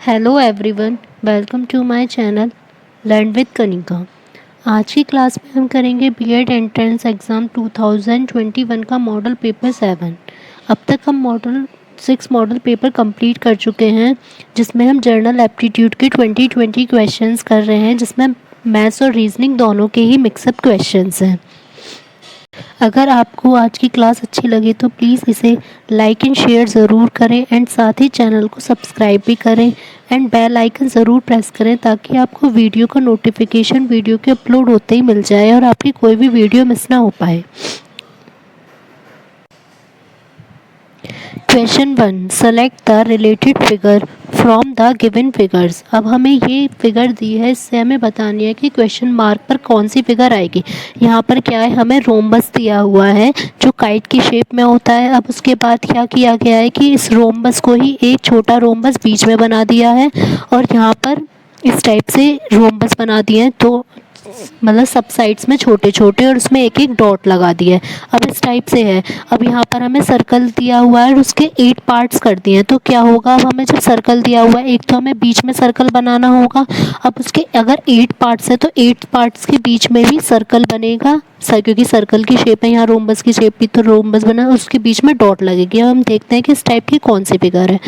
Hello everyone, welcome to my channel learn with Kanika. आज की class में हम करेंगे बीएड एंट्रेंस एग्ज़ाम 2021 का मॉडल पेपर 7। अब तक हम मॉडल पेपर कंप्लीट कर चुके हैं, जिसमें हम जर्नल एप्टीट्यूड के 2020 क्वेश्चंस कर रहे हैं, जिसमें मैथ्स और रीजनिंग दोनों के ही मिक्सअप क्वेश्चंस हैं। अगर आपको आज की क्लास अच्छी लगे तो प्लीज़ इसे लाइक एंड शेयर ज़रूर करें एंड साथ ही चैनल को सब्सक्राइब भी करें एंड बेल आइकन ज़रूर प्रेस करें ताकि आपको वीडियो का नोटिफिकेशन वीडियो के अपलोड होते ही मिल जाए और आपकी कोई भी वीडियो मिस ना हो पाए। Question 1, select the related figure from the given figures. अब हमें ये फिगर दी है, इससे हमें बतानी है कि क्वेश्चन मार्क पर कौन सी फिगर आएगी। यहाँ पर क्या है, हमें रोम्बस दिया हुआ है जो काइट की शेप में होता है। अब उसके बाद क्या किया गया है कि इस रोम्बस को ही एक छोटा रोम्बस बीच में बना दिया है और यहाँ पर इस टाइप से रोम्बस बना दिए हैं, तो मतलब सब साइड्स में छोटे छोटे और उसमें एक एक डॉट लगा दिया है। अब इस टाइप से है। अब यहाँ पर हमें सर्कल दिया हुआ है और उसके 8 पार्ट्स कर दिए हैं, तो क्या होगा, अब हमें जब सर्कल दिया हुआ है एक तो हमें बीच में सर्कल बनाना होगा। अब उसके अगर 8 पार्ट्स है तो 8 पार्ट्स के बीच में भी सर्कल बनेगा सर, क्योंकि सर्कल की शेप है, यहाँ रोम्बस की शेप भी, तो रोम्बस बना, उसके बीच में डॉट लगेगी। अब हम देखते हैं कि इस टाइप की कौन सी फिगर है।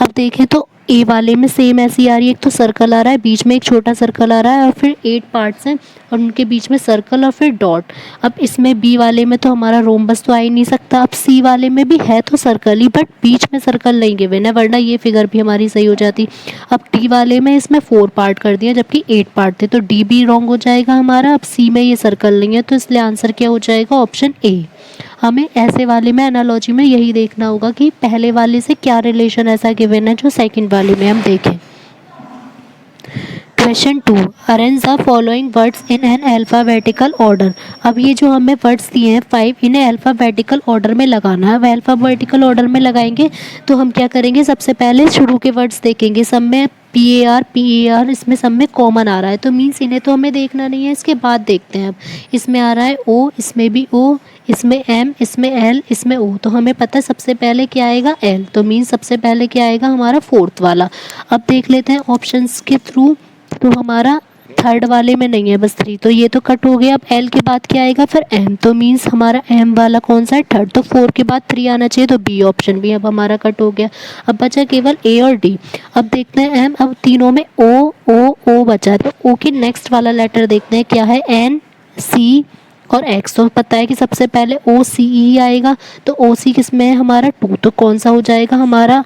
अब देखें तो ए वाले में सेम ऐसी आ रही है, एक तो सर्कल आ रहा है, बीच में एक छोटा सर्कल आ रहा है और फिर 8 पार्ट्स हैं और उनके बीच में सर्कल और फिर डॉट। अब इसमें बी वाले में तो हमारा रोम्बस तो आ ही नहीं सकता। अब सी वाले में भी है तो सर्कल ही, बट बीच में सर्कल नहीं गिवन है, वरना ये फिगर भी हमारी सही हो जाती। अब डी वाले में इसमें 4 पार्ट कर दिया जबकि 8 पार्ट थे, तो डी भी रॉन्ग हो जाएगा हमारा। अब सी में ये सर्कल नहीं है, तो इसलिए आंसर क्या हो जाएगा, ऑप्शन ए। हमें ऐसे वाले में एनालॉजी में यही देखना होगा कि पहले वाले से क्या रिलेशन ऐसा गिवन है जो सेकंड वाले में हम देखें। Question 2, arrange the following words in an alphabetical order. अब ये जो हमें वर्ड्स दिए हैं 5, इन्हें अल्फ़ाबेटिकल ऑर्डर में लगाना है। अब अल्फ़ाबेटिकल ऑर्डर में लगाएंगे तो हम क्या करेंगे, सबसे पहले शुरू के वर्ड्स देखेंगे। सब में PAR इसमें सब में कॉमन आ रहा है, तो मीन्स इन्हें तो हमें देखना नहीं है, इसके बाद देखते हैं। अब इसमें आ रहा है O, इसमें भी O, इसमें M, इसमें L, इसमें O, तो हमें पता है सबसे पहले क्या आएगा, L, तो मीन्स सबसे पहले क्या आएगा हमारा फोर्थ वाला। अब देख लेते हैं ऑप्शंस के थ्रू, तो हमारा थर्ड वाले में नहीं है, बस 3, तो ये तो कट हो गया। अब L के बाद क्या आएगा फिर M, तो मीन्स हमारा M वाला कौन सा है, थर्ड, तो 4 के बाद 3 आना चाहिए, तो B ऑप्शन भी अब हमारा कट हो गया। अब बचा केवल A और D। अब देखते हैं M, अब तीनों में O बचा, तो O के नेक्स्ट वाला लेटर देखते हैं क्या है, N, C और X, तो पता है कि सबसे पहले OCE ही आएगा, तो OC किस में है हमारा 2, तो कौन सा हो जाएगा हमारा,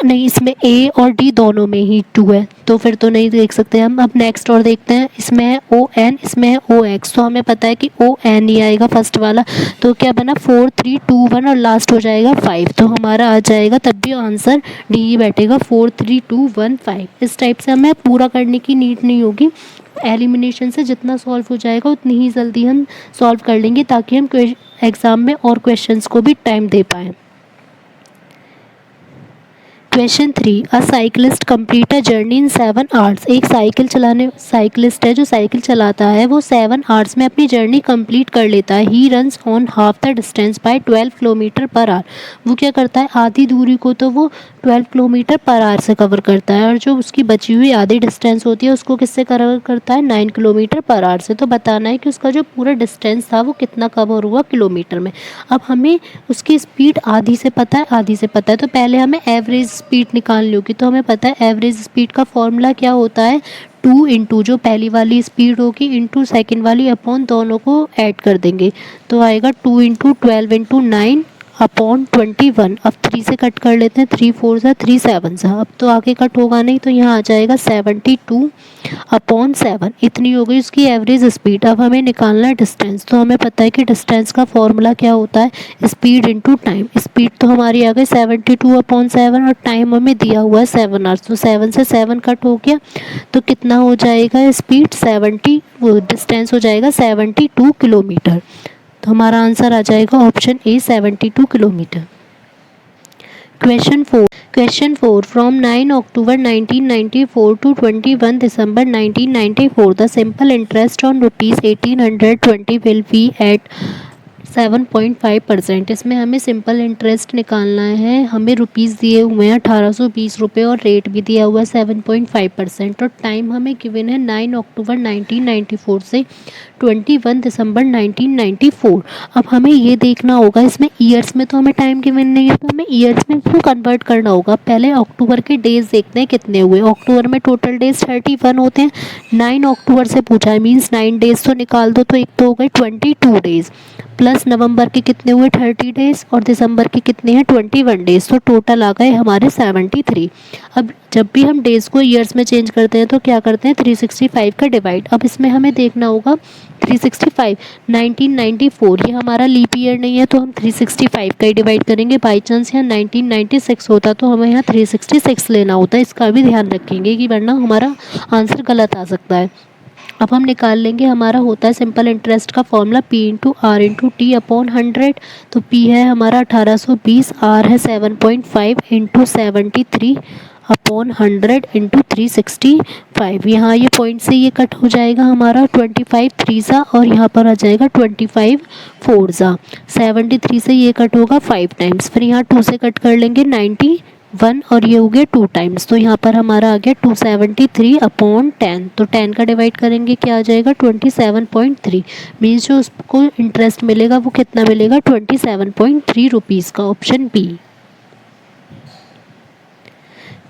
नहीं इसमें A और D दोनों में ही 2 है, तो फिर तो नहीं देख सकते हम। अब नेक्स्ट और देखते हैं, इसमें है ON, इसमें है OX, तो हमें पता है कि ON ही आएगा फर्स्ट वाला, तो क्या बना 4 3 2 1 और लास्ट हो जाएगा 5, तो हमारा आ जाएगा तब भी आंसर डी ही बैठेगा, 4 3 2 1 5। इस टाइप से हमें पूरा करने की नीड नहीं होगी, एलिमिनेशन से जितना सॉल्व हो जाएगा उतनी ही जल्दी हम सॉल्व कर लेंगे ताकि हम एग्ज़ाम में और क्वेश्चंस को भी टाइम दे पाएँ। Question 3, a cyclist complete a journey in 7 hours. एक साइकिलिस्ट है जो साइकिल चलाता है, वो 7 आवर्स में अपनी जर्नी कंप्लीट कर लेता है। He runs on half the distance by 12 kilometre per hour. वो क्या करता है, आधी दूरी को तो वो 12 किलोमीटर पर आवर से कवर करता है, और जो उसकी बची हुई आधी डिस्टेंस होती है उसको किससे कवर करता है, 9 किलोमीटर पर आवर से। तो बताना है कि उसका जो पूरा डिस्टेंस था वो कितना कवर हुआ किलोमीटर में। अब हमें उसकी स्पीड आधी से पता है, तो पहले हमें एवरेज स्पीड निकालनी होगी। तो हमें पता है एवरेज स्पीड का फॉर्मूला क्या होता है, 2 इंटू जो पहली वाली स्पीड होगी इंटू सेकेंड वाली अपॉन दोनों को ऐड कर देंगे, तो आएगा 2 इंटू 12 इंटू 9 अपॉन 21। अब 3 से कट कर लेते हैं, 3 4 सा 3 7 सा, अब तो आगे कट होगा नहीं, तो यहाँ आ जाएगा 72 अपॉन 7, इतनी हो गई उसकी एवरेज स्पीड। अब हमें निकालना है डिस्टेंस, तो हमें पता है कि डिस्टेंस का फॉर्मूला क्या होता है, स्पीड इंटू टाइम। स्पीड तो हमारी आ गई 72 अपॉन 7 और टाइम हमें दिया हुआ है 7 आवर्स, तो 7 से 7 कट हो गया, तो कितना हो जाएगा स्पीड 70, वो डिस्टेंस हो जाएगा 72 किलोमीटर, तो हमारा आंसर आ जाएगा option A 72 kilometre. Question 4, from 9 October 1994 to 21 December 1994 the simple interest on rupees 1820 will be at 7.5%। इसमें हमें सिंपल इंटरेस्ट निकालना है। हमें रुपीज़ दिए हुए हैं 1820 रुपये और रेट भी दिया हुआ है 7.5% और टाइम हमें गिवन है 9 अक्टूबर 1994 से 21 दिसंबर 1994। अब हमें ये देखना होगा, इसमें ईयर्स में तो हमें टाइम गिवन नहीं है, तो हमें ईयर्स में इसको कन्वर्ट करना होगा। पहले अक्टूबर के डेज देखते हैं कितने हुए। अक्टूबर में टोटल डेज 31 होते हैं। 9 अक्टूबर से पूछा है, मीन्स 9 डेज तो निकाल दो, तो एक तो हो गए 22 डेज, प्लस नवंबर के कितने हुए 30 डेज और दिसंबर के कितने हैं 21 डेज, तो टोटल आ गए हमारे 73। अब जब भी हम डेज को ईयर्स में चेंज करते हैं तो क्या करते हैं 365 का डिवाइड। अब इसमें हमें देखना होगा 365 1994 ये हमारा लीप ईयर नहीं है, तो हम 365 का ही डिवाइड करेंगे। बाई चांस यहाँ 1996 होता तो हमें यहाँ 366 लेना होता है, इसका भी ध्यान रखेंगे कि वरना हमारा आंसर गलत आ सकता है। अब हम निकाल लेंगे, हमारा होता है सिंपल इंटरेस्ट का formula P into R into T upon 100। तो पी है हमारा 1820, आर है 7.5 इंटू 73 अपॉन 100 इंटू 365। यहाँ ये पॉइंट से ये कट हो जाएगा हमारा 25 3 सा और यहाँ पर आ जाएगा 25 4 सा। 73 से ये कट होगा 5 टाइम्स, फिर यहाँ 2 से कट कर लेंगे 91 और ये हो गया 2 टाइम्स, तो यहाँ पर हमारा आ गया 273 अपॉन 10। तो 10 का डिवाइड करेंगे क्या आ जाएगा 27.3। मीन्स जो उसको इंटरेस्ट मिलेगा वो कितना मिलेगा 27.3 रुपीज़ का, option B.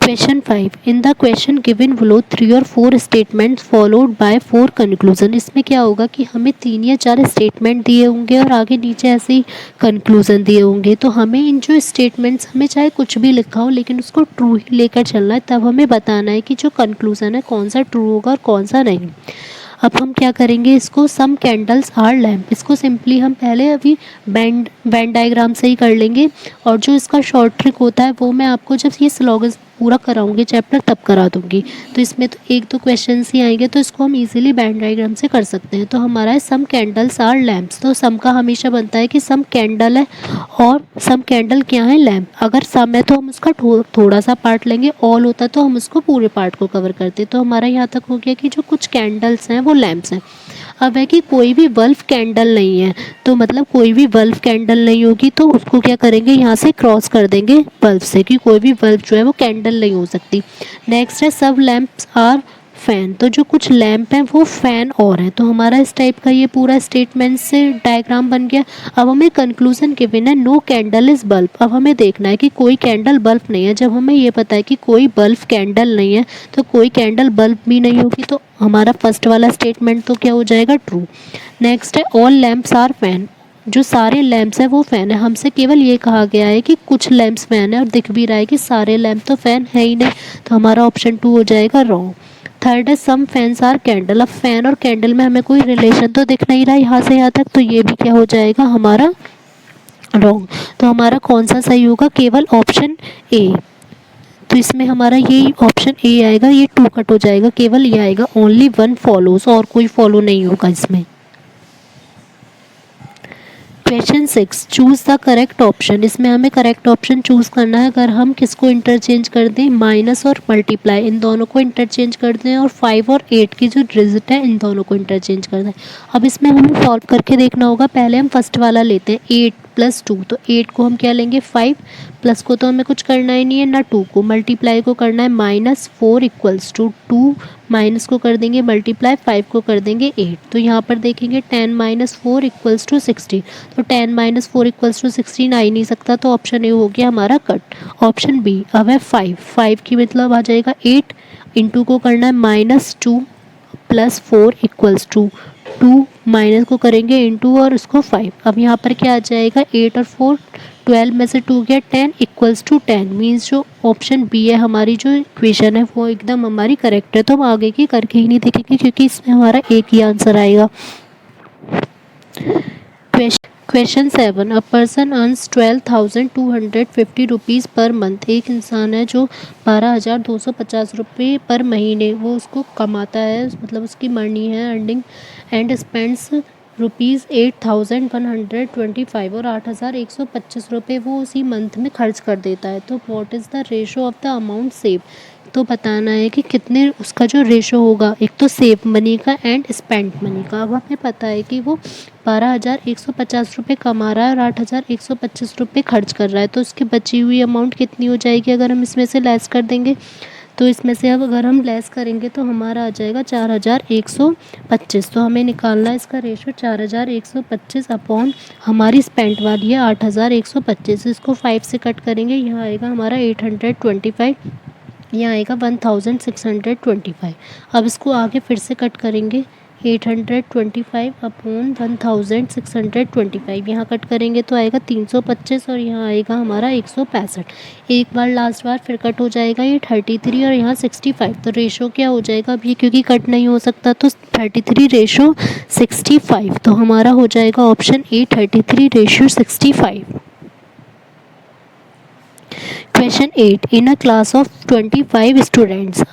Question 5, in the question given below 3 और 4 स्टेटमेंट्स फॉलोड बाय 4 कंक्लूजन। इसमें क्या होगा कि हमें 3 या 4 स्टेटमेंट दिए होंगे और आगे नीचे ऐसे ही कंक्लूजन दिए होंगे। तो हमें इन जो स्टेटमेंट्स, हमें चाहे कुछ भी लिखा हो लेकिन उसको ट्रू ही लेकर चलना है। तब हमें बताना है कि जो कंक्लूजन है कौन सा ट्रू होगा और कौन सा नहीं। अब हम क्या करेंगे, इसको सम कैंडल्स आर लैम्प, इसको सिंपली हम पहले अभी बैंड डायग्राम से ही कर लेंगे। और जो इसका शॉर्ट ट्रिक होता है वो मैं आपको जब ये स्लोगन पूरा कराऊंगी चैप्टर तब करा दूंगी। तो इसमें तो एक दो क्वेश्चन ही आएंगे, तो इसको हम इजीली बैंड डायग्राम से कर सकते हैं। तो हमारा है सम कैंडल्स आर लैम्प्स, तो सम का हमेशा बनता है कि सम कैंडल है और सम कैंडल क्या है लैम्प। अगर सम है तो हम उसका थोड़ा सा पार्ट लेंगे, ऑल होता है तो हम उसको पूरे पार्ट को कवर करते। तो हमारा यहाँ तक हो गया कि जो कुछ कैंडल्स हैं वो लैम्प्स हैं। अब है कि कोई भी बल्ब कैंडल नहीं है, तो मतलब कोई भी बल्ब कैंडल नहीं होगी तो उसको क्या करेंगे यहाँ से क्रॉस कर देंगे बल्ब से, कि कोई भी बल्ब जो है वो कैंडल नहीं हो सकती। नेक्स्ट है सब लैम्प्स आर फैन, तो जो कुछ लैंप हैं वो फैन और हैं। तो हमारा इस टाइप का ये पूरा स्टेटमेंट से डायग्राम बन गया। अब हमें कंक्लूजन गिवन है नो कैंडल इज बल्ब। अब हमें देखना है कि कोई कैंडल बल्ब नहीं है। जब हमें ये पता है कि कोई बल्ब कैंडल नहीं है तो कोई कैंडल बल्ब भी नहीं होगी, तो हमारा फर्स्ट वाला स्टेटमेंट तो क्या हो जाएगा ट्रू। नेक्स्ट है ऑल लैम्प्स आर फैन, जो सारे लैंप्स हैं वो फ़ैन है। हमसे केवल ये कहा गया है कि कुछ लैंप्स फ़ैन है और दिख भी रहा है कि सारे लैंप तो फ़ैन है ही नहीं, तो हमारा ऑप्शन 2 हो जाएगा रॉन्ग। थर्ड है सम फैंस आर कैंडल। अब फैन और कैंडल में हमें कोई रिलेशन तो दिख नहीं रहा यहाँ से यहाँ तक, तो ये भी क्या हो जाएगा हमारा रॉन्ग। तो हमारा कौन सा सही होगा, केवल ऑप्शन ए। तो इसमें हमारा ये ऑप्शन ए आएगा, ये 2 कट हो जाएगा, केवल ये आएगा ओनली 1 फॉलोज, और कोई फॉलो नहीं होगा इसमें। Question 6, choose the correct option. इसमें हमें करेक्ट ऑप्शन चूज़ करना है। अगर हम किसको इंटरचेंज कर दें, माइनस और मल्टीप्लाई, इन दोनों को इंटरचेंज कर दें और 5 और 8 की जो डिजिट है इन दोनों को इंटरचेंज कर दें। अब इसमें हमें सॉल्व करके देखना होगा। पहले हम फर्स्ट वाला लेते हैं 8 + 2, तो 8 को हम क्या लेंगे 5, प्लस को तो हमें कुछ करना ही नहीं है ना 2 को, मल्टीप्लाई को करना है -4 = 2, माइनस को कर देंगे मल्टीप्लाई, 5 को कर देंगे 8। तो यहाँ पर देखेंगे 10 - 4 = 16, तो 10 - 4 = 16 आ ही नहीं सकता, तो ऑप्शन ए हो गया हमारा कट। ऑप्शन बी अब है 5 की मतलब आ जाएगा 8, इंटू को करना है -2 + 4 = 2, माइनस को करेंगे इंटू और उसको 5। अब यहाँ पर क्या आ जाएगा 8 और 4, 12 में से 2 गया 10 = 10। मीन्स जो ऑप्शन बी है हमारी जो इक्वेशन है वो एकदम हमारी करेक्ट है। तो हम आगे की करके ही नहीं देखेंगे क्योंकि इसमें हमारा एक ही आंसर आएगा। Question 7, a person earns 12,250 rupees per month. एक इंसान है जो 12,250 रुपये पर महीने वो उसको कमाता है, मतलब उसकी मनी है अर्निंग, एंड स्पेंड्स ₹8,125 और 8,125 रुपये वो उसी मंथ में खर्च कर देता है। तो what is the ratio of the amount save. तो बताना है कि कितने उसका जो रेशो होगा, एक तो सेव मनी का एंड स्पेंड मनी का। अब हमें पता है कि वो 12,150 रुपये कमा रहा है और 8,125 रुपये खर्च कर रहा है, तो उसकी बची हुई अमाउंट कितनी हो जाएगी अगर हम इसमें से लेस कर देंगे। तो इसमें से अब अगर हम लेस करेंगे तो हमारा आ जाएगा 4,125। तो हमें निकालना है इसका रेशो 4,125 अपॉन हमारी स्पेंट वाली है 8,125। इसको 5 से कट करेंगे, यहाँ आएगा हमारा 825, यहाँ आएगा 1,625। अब इसको आगे फिर से कट करेंगे, 825 अपॉन 1,625, यहाँ कट करेंगे तो आएगा 325 और यहाँ आएगा हमारा 165। एक बार लास्ट बार फिर कट हो जाएगा ये 33 और यहाँ 65। तो रेशो क्या हो जाएगा अभी, क्योंकि कट नहीं हो सकता तो 33 रेशो 65। तो हमारा हो जाएगा option A 33 ratio 65। Question 8, in a class of 25 students,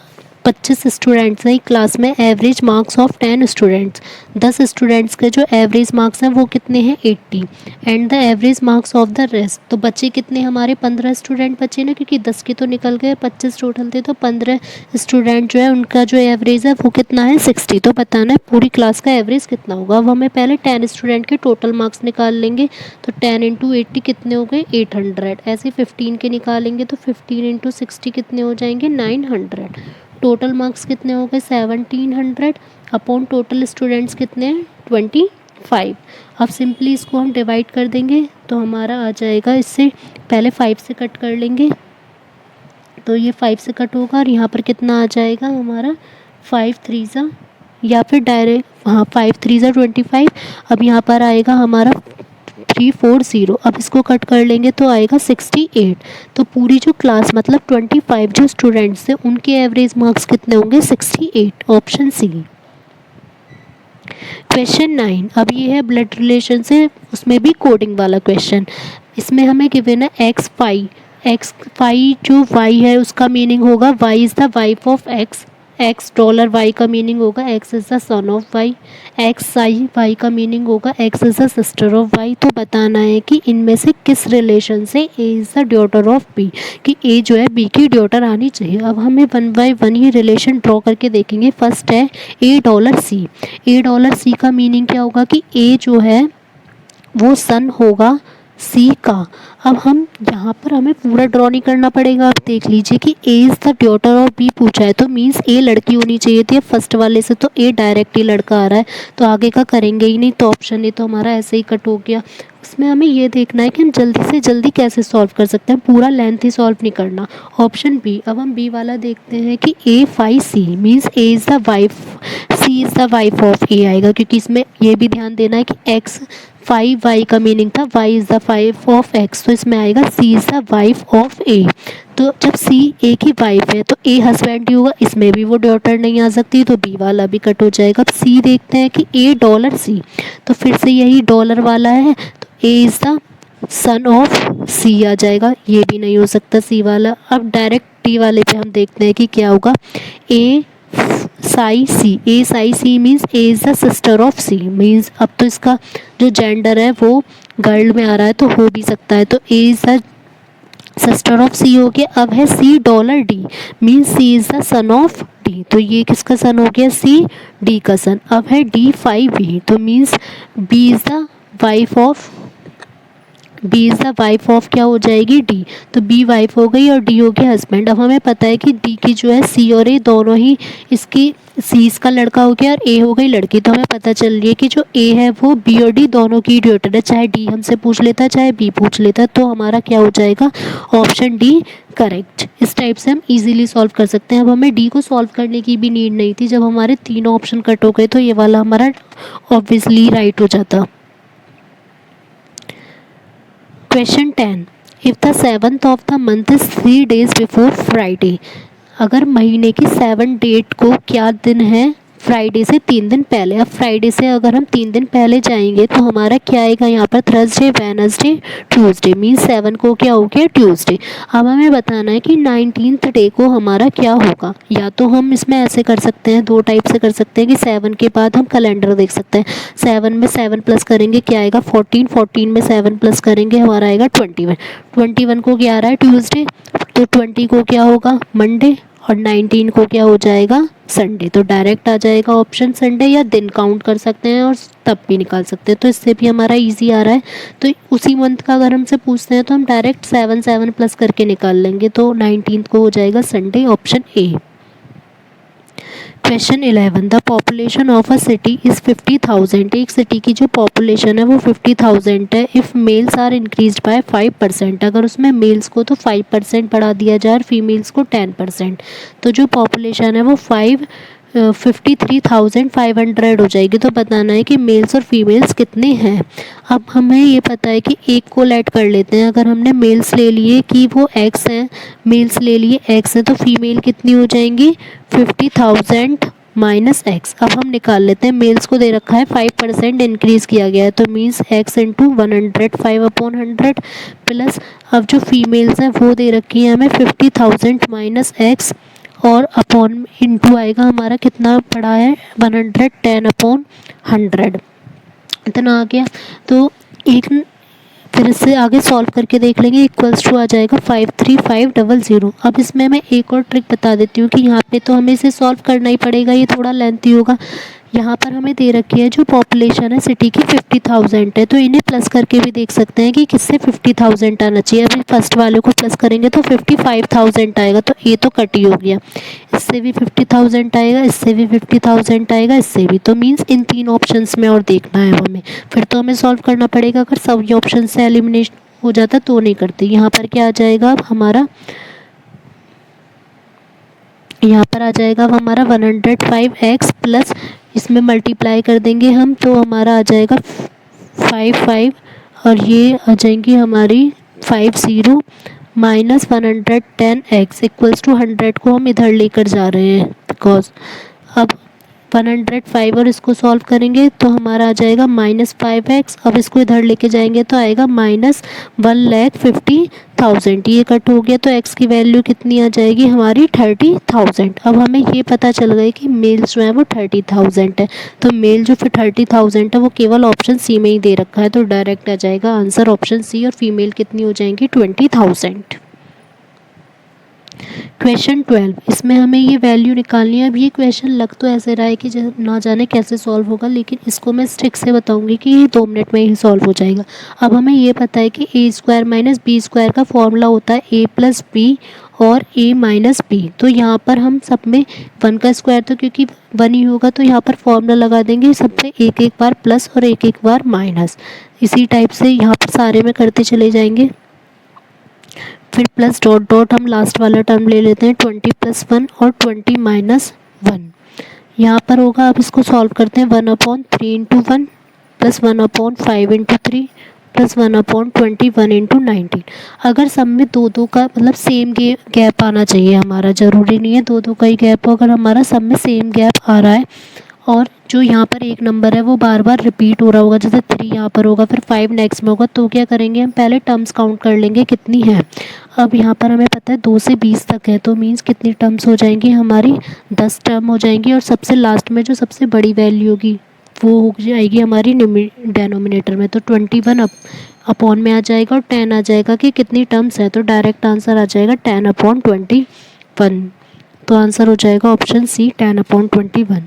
25 students हैं क्लास में, average marks of 10 students, 10 students के जो एवरेज मार्क्स हैं वो कितने हैं 80, and the average marks of the rest. तो बच्चे कितने हमारे 15 स्टूडेंट बचे ना, क्योंकि 10 के तो निकल गए, 25 टोटल थे, तो 15 स्टूडेंट जो है उनका जो एवरेज है वो कितना है 60। तो बताना है पूरी क्लास का एवरेज कितना होगा। अब हमें पहले 10 स्टूडेंट के टोटल मार्क्स निकाल लेंगे, तो 10 इंटू 80 कितने हो गए 800। ऐसे 15 के निकालेंगे तो 15 इंटू 60 कितने हो जाएंगे 900। टोटल मार्क्स कितने हो गए 1700 अपॉन टोटल स्टूडेंट्स कितने हैं 25। अब सिंपली इसको हम डिवाइड कर देंगे तो हमारा आ जाएगा, इससे पहले 5 से कट कर लेंगे तो ये 5 से कट होगा और यहाँ पर कितना आ जाएगा हमारा 5 3 ज़ा, या फिर डायरेक्ट 5 3 ज़ा 25। अब यहाँ पर आएगा हमारा 340। अब इसको कट कर लेंगे तो आएगा 68। तो पूरी जो क्लास मतलब 25 जो स्टूडेंट्स थे उनके एवरेज मार्क्स कितने होंगे 68, ऑप्शन सी। क्वेश्चन 9, अब ये है ब्लड रिलेशन से, उसमें भी कोडिंग वाला क्वेश्चन। इसमें हमें गिवन है एक्स फाई जो वाई है उसका मीनिंग होगा Y is the wife of X, X dollar Y का मीनिंग होगा X is the son of Y, X I Y का मीनिंग होगा X is the sister of Y. तो बताना है कि इनमें से किस रिलेशन से A is the daughter of B, कि ए जो है बी की डॉटर आनी चाहिए। अब हमें 1 बाय 1 ही रिलेशन ड्रॉ करके देखेंगे। फर्स्ट है A dollar C, A dollar सी का मीनिंग क्या होगा कि ए जो है वो सन होगा सी का। अब हम यहाँ पर हमें पूरा ड्रॉ नहीं करना पड़ेगा, आप देख लीजिए कि A is the daughter of B पूछा है तो मीन्स ए लड़की होनी चाहिए थी। फर्स्ट वाले से तो ए डायरेक्ट ही लड़का आ रहा है तो आगे का करेंगे ही नहीं, तो ऑप्शन ए तो हमारा ऐसे ही कट हो गया। उसमें हमें ये देखना है कि हम जल्दी से जल्दी कैसे सॉल्व कर सकते हैं, पूरा लेंथ ही सॉल्व नहीं करना। ऑप्शन बी, अब हम बी वाला देखते हैं कि A phi C means A is the wife, C is the wife of A आएगा, क्योंकि इसमें ये भी ध्यान देना है कि एक्स 5 वाई का मीनिंग था Y is the wife of X, तो इसमें आएगा C is the wife of A. तो जब सी ए की वाइफ है तो ए हस्बैंड ही होगा, इसमें भी वो डॉटर नहीं आ सकती तो बी वाला भी कट हो जाएगा। अब सी देखते हैं कि ए डॉलर सी, तो फिर से यही डॉलर वाला है तो A is the son of C आ जाएगा, ये भी नहीं हो सकता सी वाला। अब डायरेक्ट टी वाले पे हम देखते हैं कि क्या होगा, A psi C, A psi C means A is the sister of C, means अब तो इसका जो जेंडर है वो गर्ल में आ रहा है तो हो भी सकता है, तो A is the sister of C हो गया। अब है C dollar D means C is the son of D, तो ये किसका सन हो गया सी डी का सन। अब है डी 5 बी, तो means B is the wife of, B is the wife of क्या हो जाएगी डी, तो बी वाइफ हो गई और डी हो गया हस्बैंड। अब हमें पता है कि डी की जो है सी और ए दोनों ही इसकी, सी इसका लड़का हो गया और ए हो गई लड़की, तो हमें पता चल रही है कि जो ए है वो बी और डी दोनों की डॉटर है, चाहे डी हमसे पूछ लेता चाहे बी पूछ लेता, तो हमारा क्या हो जाएगा ऑप्शन डी करेक्ट। इस टाइप से हम इजीली सॉल्व कर सकते हैं। अब हमें डी को सॉल्व करने की भी नीड नहीं थी, जब हमारे तीनों ऑप्शन कट हो गए तो ये वाला हमारा ऑब्वियसली राइट हो जाता। Question 10, if the 7th of the month is 3 days before Friday, अगर महीने की 7 डेट को क्या दिन है फ्राइडे से 3 दिन पहले। अब फ्राइडे से अगर हम 3 दिन पहले जाएंगे तो हमारा क्या आएगा यहाँ पर थर्सडे वेडनेसडे ट्यूसडे, मीन्स 7 को क्या हो गया ट्यूसडे। अब हमें बताना है कि 19th डे को हमारा क्या होगा। या तो हम इसमें ऐसे कर सकते हैं, दो टाइप से कर सकते हैं कि 7 के बाद हम कैलेंडर देख सकते हैं। 7 में 7 प्लस करेंगे क्या आएगा 14, 14 में 7 प्लस करेंगे हमारा आएगा 21, 21 को क्या आ रहा है ट्यूसडे, तो 20 को क्या होगा मंडे और 19 को क्या हो जाएगा संडे। तो डायरेक्ट आ जाएगा ऑप्शन संडे, या दिन काउंट कर सकते हैं और तब भी निकाल सकते हैं। तो इससे भी हमारा इजी आ रहा है। तो उसी मंथ का अगर हमसे पूछते हैं तो हम डायरेक्ट 7 प्लस करके निकाल लेंगे। तो 19 को हो जाएगा Sunday, option A. Question 11, the population of a city is 50,000। एक सिटी की जो पॉपुलेशन है वो 50,000 है। If males are increase by 5%, अगर उसमें मेल्स को तो 5% बढ़ा दिया जाए और फीमेल्स को 10%, तो जो पॉपुलेशन है वो 53,500 हो जाएगी। तो बताना है कि मेल्स और फीमेल्स कितने हैं। अब हमें ये पता है कि एक को ऐड कर लेते हैं। अगर हमने मेल्स ले लिए कि वो एक्स हैं, मेल्स ले लिए एक्स हैं, तो फीमेल कितनी हो जाएंगी 50,000 माइनस एक्स। अब हम निकाल लेते हैं। मेल्स को दे रखा है 5% इंक्रीज़ किया गया है, तो मीन्स एक्स इंटू 100, 5/100 प्लस अब जो फीमेल्स हैं वो दे रखी है हमें 50,000 माइनस एक्स और अपॉन इंटू आएगा हमारा कितना पड़ा है 100, 10/100 इतना आ गया। तो एक फिर इससे आगे सॉल्व करके देख लेंगे। इक्वल्स टू आ जाएगा 53500। अब इसमें मैं एक और ट्रिक बता देती हूँ कि यहाँ पे तो हमें इसे सॉल्व करना ही पड़ेगा, ये थोड़ा लेंथी होगा। यहाँ पर हमें दे रखी है जो पॉपुलेशन है सिटी की 50,000 है, तो इन्हें प्लस करके भी देख सकते हैं कि किससे 50,000 आना चाहिए। अभी फर्स्ट वाले को प्लस करेंगे तो 55,000 आएगा, तो ये तो कट ही हो गया। इससे भी 50,000 आएगा, इससे भी 50,000 आएगा, इससे भी। तो मीन्स इन तीन ऑप्शंस में और देखना है हमें। फिर तो हमें सॉल्व करना पड़ेगा। अगर सभी ऑप्शन से एलिमिनेशन हो जाता तो नहीं करते। यहाँ पर क्या आ जाएगा अब हमारा, यहाँ पर आ जाएगा अब हमारा 105x प्लस इसमें मल्टीप्लाई कर देंगे हम, तो हमारा आ जाएगा 55 और ये आ जाएंगी हमारी 50 माइनस 110x इक्वल्स टू 100 को हम इधर लेकर जा रहे हैं बिकॉज अब 105 और इसको सॉल्व करेंगे तो हमारा आ जाएगा -5x। अब इसको इधर लेके जाएंगे तो आएगा -1,50,000। ये कट हो गया तो x की वैल्यू कितनी आ जाएगी हमारी 30,000। अब हमें ये पता चल गया कि मेल्स जो है वो 30,000 है, तो मेल जो फिर 30,000 है वो केवल ऑप्शन सी में ही दे रखा है, तो डायरेक्ट आ जाएगा आंसर ऑप्शन सी। और फीमेल कितनी हो जाएंगी 20,000। क्वेश्चन 12, इसमें हमें ये वैल्यू निकालनी है। अब ये क्वेश्चन लग तो ऐसे रहा है कि ना जाने कैसे सॉल्व होगा, लेकिन इसको मैं स्ट्रिक से बताऊंगी कि ये 2 मिनट में ही सॉल्व हो जाएगा। अब हमें ये पता है कि a² माइनस b² का फॉर्मूला होता है a प्लस बी और a माइनस बी। तो यहाँ पर हम सब में 1 का स्क्वायर तो क्योंकि 1 ही होगा, तो यहाँ पर फॉर्मूला लगा देंगे सब में एक एक बार प्लस और एक एक बार माइनस। इसी टाइप से यहाँ पर सारे में करते चले जाएंगे। फिर प्लस डॉट डॉट हम लास्ट वाला टर्म ले लेते हैं 20 + 1 और 20 - 1 यहाँ पर होगा। अब इसको सॉल्व करते हैं 1/3 × 1 प्लस 1/5 × 3 प्लस 1/20 1 × 19। अगर सब में दो दो का मतलब सेम गैप आना चाहिए हमारा, ज़रूरी नहीं है दो दो का ही गैप हो। अगर हमारा सब में सेम गैप आ रहा है और जो यहाँ पर एक नंबर है वो बार बार रिपीट हो रहा होगा, जैसे 3 यहाँ पर होगा फिर 5 नेक्स्ट में होगा, तो क्या करेंगे हम पहले टर्म्स काउंट कर लेंगे कितनी है। अब यहाँ पर हमें पता है 2 से 20 तक है, तो मीन्स कितनी टर्म्स हो जाएंगी हमारी 10 टर्म हो जाएंगी। और सबसे लास्ट में जो सबसे बड़ी वैल्यू होगी वो हो जाएगी हमारी डेनोमिनेटर में, तो 21 अपॉन में आ जाएगा और 10 आ जाएगा कि कितनी टर्म्स है। तो डायरेक्ट आंसर आ जाएगा 10/21। तो आंसर हो जाएगा option C 10/21।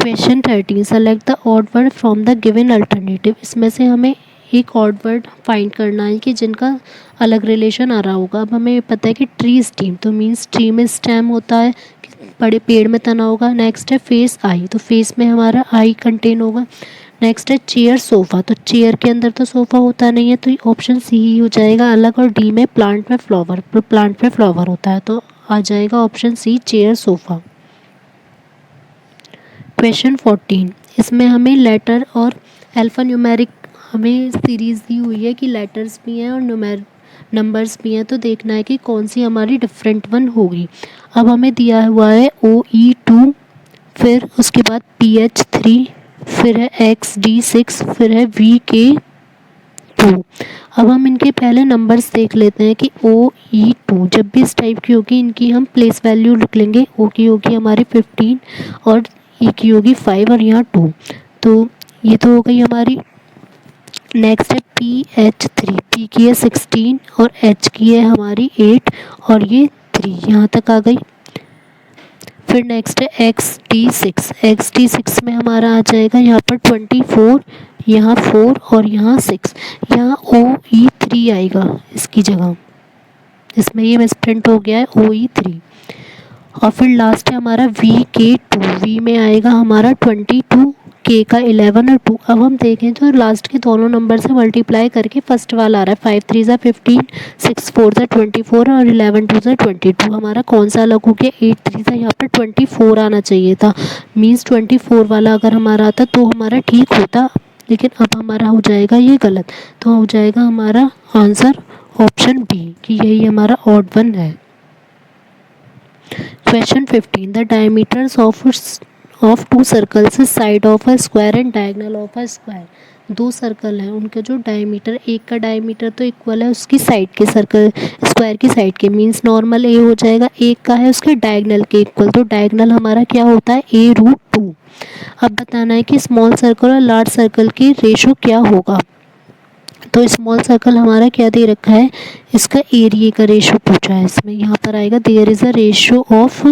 Question 13, select the odd word from the given alternative. इसमें से हमें एक ऑड वर्ड फाइंड करना है कि जिनका अलग रिलेशन आ रहा होगा। अब हमें पता है कि ट्री स्टीम, तो मीन्स ट्री में स्टेम होता है, बड़े पेड़ में तना होगा। नेक्स्ट है फेस आई, तो फेस में हमारा आई कंटेन होगा। नेक्स्ट है चेयर सोफ़ा, तो चेयर के अंदर तो सोफ़ा होता नहीं है, तो ऑप्शन सी ही हो जाएगा अलग। और डी में प्लांट में फ्लावर, प्लांट में फ्लावर होता है, तो आ जाएगा option C chair sofa. Question 14, इसमें हमें लेटर और अल्फ़ान्यूमेरिक हमें सीरीज़ दी हुई है कि लेटर्स भी हैं और नंबर्स भी हैं, तो देखना है कि कौन सी हमारी डिफरेंट वन होगी। अब हमें दिया हुआ है OE2, फिर उसके बाद PH3, फिर है XD6, फिर है VK2। अब हम इनके पहले नंबर्स देख लेते हैं कि OE2 जब भी इस टाइप की होगी इनकी हम प्लेस वैल्यू लिख लेंगे। O की होगी हमारी 15 और E की होगी 5 और यहाँ 2, तो ये तो हो गई हमारी। नेक्स्ट है PH3, P की है 16 और H की है हमारी 8 और ये 3 यहाँ तक आ गई। फिर नेक्स्ट है XD6 में हमारा आ जाएगा यहाँ पर 24, यहाँ 4 और यहाँ 6, यहाँ OE3 आएगा इसकी जगह, इसमें ये मिसप्रिंट हो गया है OE3। और फिर लास्ट है हमारा VK2, वी में आएगा हमारा 22, K का 11 और 2। अब हम देखें तो लास्ट के दोनों नंबर से मल्टीप्लाई करके फर्स्ट वाला आ रहा है 5 3 ज़ा 15, 6 4 ज़ा 24 और 11 2 ज़ा 22। हमारा कौन सा अलग हो गया, 8 3 ज़ा यहाँ पर 24 आना चाहिए था, मीन्स 24 वाला अगर हमारा आता तो हमारा ठीक होता, लेकिन अब हमारा हो जाएगा ये गलत। तो हो जाएगा हमारा आंसर ऑप्शन बी कि यही हमारा ऑड वन है। Question 15. The diameters of two circles is side of a square and diagonal of a square. दो सर्कल हैं, उनका जो डायमीटर, एक का डायमीटर तो इक्वल है उसकी साइड के, सर्कल स्क्वायर की साइड के, मींस नॉर्मल ए हो जाएगा, एक का है उसके डायगनल के इक्वल, तो डायगनल हमारा क्या होता है A√2। अब बताना है कि स्मॉल सर्कल और लार्ज सर्कल की रेशो क्या होगा। तो स्मॉल सर्कल हमारा क्या दे रखा है, इसका एरिया का रेशो पूछा है इसमें, यहाँ पर आएगा there is a ratio of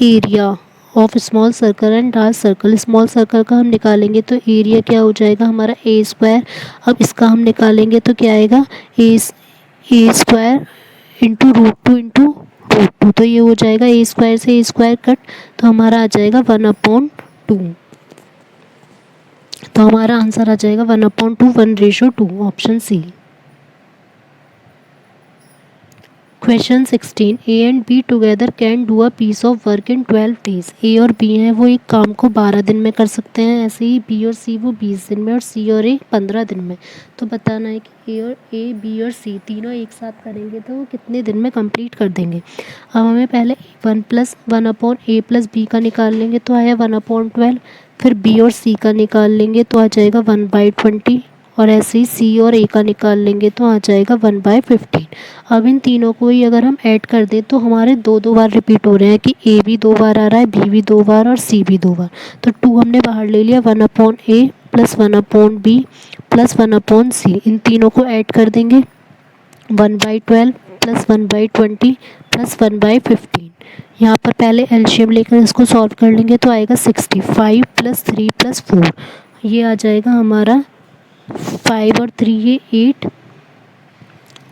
area of small circle and large circle. Small circle का हम निकालेंगे तो एरिया क्या हो जाएगा हमारा A²। अब इसका हम निकालेंगे तो क्या आएगा A² इंटू √2 इंटू √2, तो ये हो जाएगा A² से A² कट, तो हमारा आ जाएगा 1/2। तो हमारा आंसर आ जाएगा 1/2, 1/2, option C. Question 16. A and B together can do a piece of work in 12 days. A और B हैं वो एक काम को 12 दिन में कर सकते हैं, ऐसे ही B और C वो 20 दिन में, और C और A 15 दिन में। तो बताना है कि A, B और C तीनों एक साथ करेंगे तो वो कितने दिन में कंप्लीट कर देंगे। अब हमें पहले 1+1/A+B का निकाल लेंगे तो आया 1/12, फिर B और C का निकाल लेंगे तो आ जाएगा 1/20, और ऐसे ही C और A का निकाल लेंगे तो आ जाएगा 1/15। अब इन तीनों को ही अगर हम ऐड कर दें तो हमारे दो बार रिपीट हो रहे हैं कि A भी 2 बार आ रहा है, B भी 2 बार और C भी 2 बार, तो 2 हमने बाहर ले लिया, 1/A plus 1/B plus 1/C, इन तीनों को ऐड कर देंगे 1/12 प्लस 1/20 प्लस 1/15। यहाँ पर पहले एलसीएम लेकर इसको सॉल्व कर लेंगे तो आएगा 65 + 3 + 4, ये आ जाएगा हमारा 5 और 3 ये 8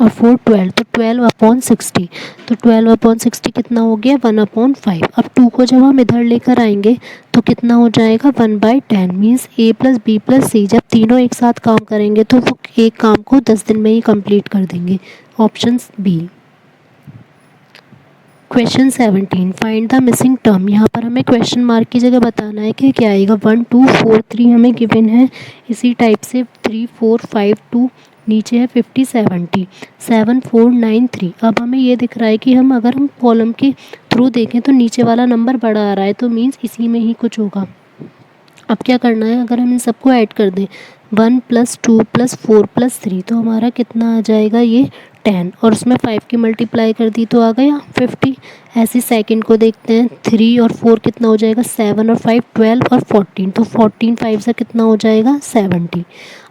और 4 12, तो 12/60, तो 12/60 कितना हो गया 1/5। अब 2 को जब हम इधर लेकर आएंगे तो कितना हो जाएगा 1/10, मीन्स A + B + C जब तीनों एक साथ काम करेंगे तो वो एक काम को 10 दिन में ही कंप्लीट कर देंगे, option B. Question 17. Find the missing term. यहाँ पर हमें क्वेश्चन मार्क की जगह बताना है कि क्या आएगा। 1 2 4 3 हमें गिवन है, इसी टाइप से 3 4 5 2, नीचे है 50 70 7 4 9 3। अब हमें ये दिख रहा है कि अगर हम कॉलम के थ्रू देखें तो नीचे वाला नंबर बड़ा आ रहा है, तो मीन्स इसी में ही कुछ होगा। अब क्या करना है, अगर हम इन सबको ऐड कर दें 1 + 2 + 4 + 3, तो हमारा कितना आ जाएगा ये 10, और उसमें 5 की मल्टीप्लाई कर दी तो आ गया 50। ऐसे सेकंड को देखते हैं, 3 और 4 कितना हो जाएगा 7 और 5 12 और 14, तो 14 5 से कितना हो जाएगा 70।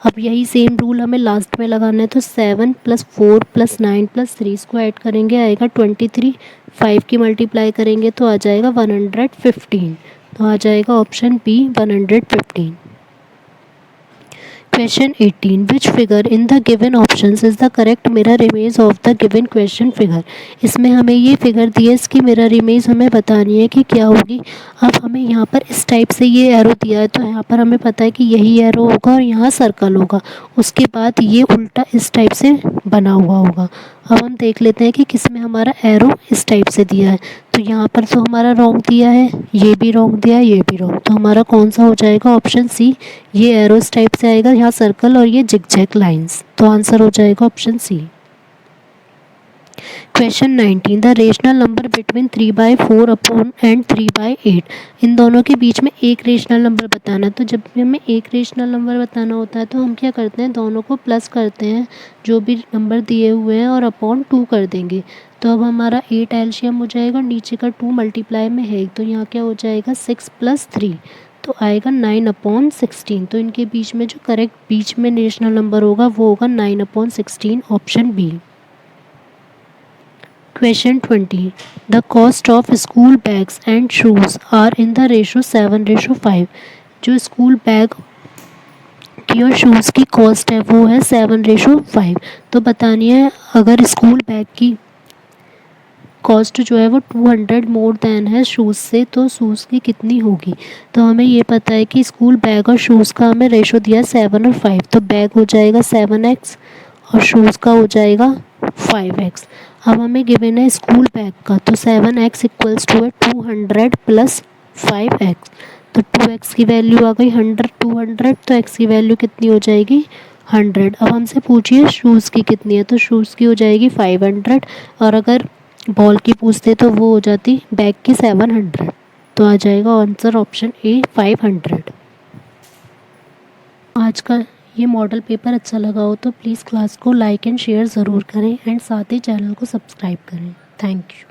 अब यही सेम रूल हमें लास्ट में लगाना है, तो 7 + 4 + 9 + 3 इसको ऐड करेंगे आएगा 23, 5 की मल्टीप्लाई करेंगे तो आ जाएगा 115, तो आ जाएगा option B 115। Question 18. Which figure in the given options is the correct mirror image of the given question figure? इसमें हमें ये फिगर दी है, इसकी मिरर इमेज हमें बतानी है कि क्या होगी। अब हमें यहाँ पर इस टाइप से ये एरो दिया है, तो यहाँ पर हमें पता है कि यही एरो होगा और यहाँ सर्कल होगा, उसके बाद ये उल्टा इस टाइप से बना हुआ होगा। अब हम देख लेते हैं कि किस में हमारा एरो इस टाइप से दिया है, तो यहाँ पर तो हमारा रॉन्ग दिया है, ये भी रॉन्ग दिया है, ये भी रॉन्ग, तो हमारा कौन सा हो जाएगा ऑप्शन सी, ये एरो इस टाइप से आएगा, यहाँ सर्कल और ये जिगजैग लाइंस, तो आंसर हो जाएगा option C. Question 19. The rational number between 3/4 and 3/8, इन दोनों के बीच में एक रेशनल नंबर बताना है। तो जब भी हमें एक रेशनल नंबर बताना होता है तो हम क्या करते हैं, दोनों को प्लस करते हैं जो भी नंबर दिए हुए हैं और अपॉन 2 कर देंगे। तो अब हमारा 8 एलसीएम हो जाएगा, नीचे का 2 मल्टीप्लाई में है, तो यहाँ क्या हो जाएगा 6 + 3, तो आएगा 9/16। तो इनके बीच में जो करेक्ट बीच में रेशनल नंबर होगा वो होगा 9/16, option B. Question 20. The cost of school bags and shoes are in the ratio 7:5. जो स्कूल बैग की और शूज़ की कॉस्ट है वो है 7:5। तो बतानी है अगर स्कूल बैग की कॉस्ट जो है वो 200 मोर देन है शूज़ से, तो शूज़ की कितनी होगी। तो हमें ये पता है कि स्कूल बैग और शूज़ का हमें रेशो दिया 7 और 5, तो बैग हो जाएगा 7x और शूज़ का हो जाएगा 5x। अब हमें गिवन है स्कूल बैग का, तो 7x इक्वल्स टू है 200 प्लस 5x। तो 2x की वैल्यू आ गई 100, 200, तो x की वैल्यू कितनी हो जाएगी 100। अब हमसे पूछिए शूज़ की कितनी है, तो शूज़ की हो जाएगी 500, और अगर बॉल की पूछते तो वो हो जाती बैग की 700। तो आ जाएगा आंसर ऑप्शन ए 500। आज का ये मॉडल पेपर अच्छा लगा हो तो प्लीज़ क्लास को लाइक एंड शेयर ज़रूर करें एंड साथ ही चैनल को सब्सक्राइब करें। Thank you.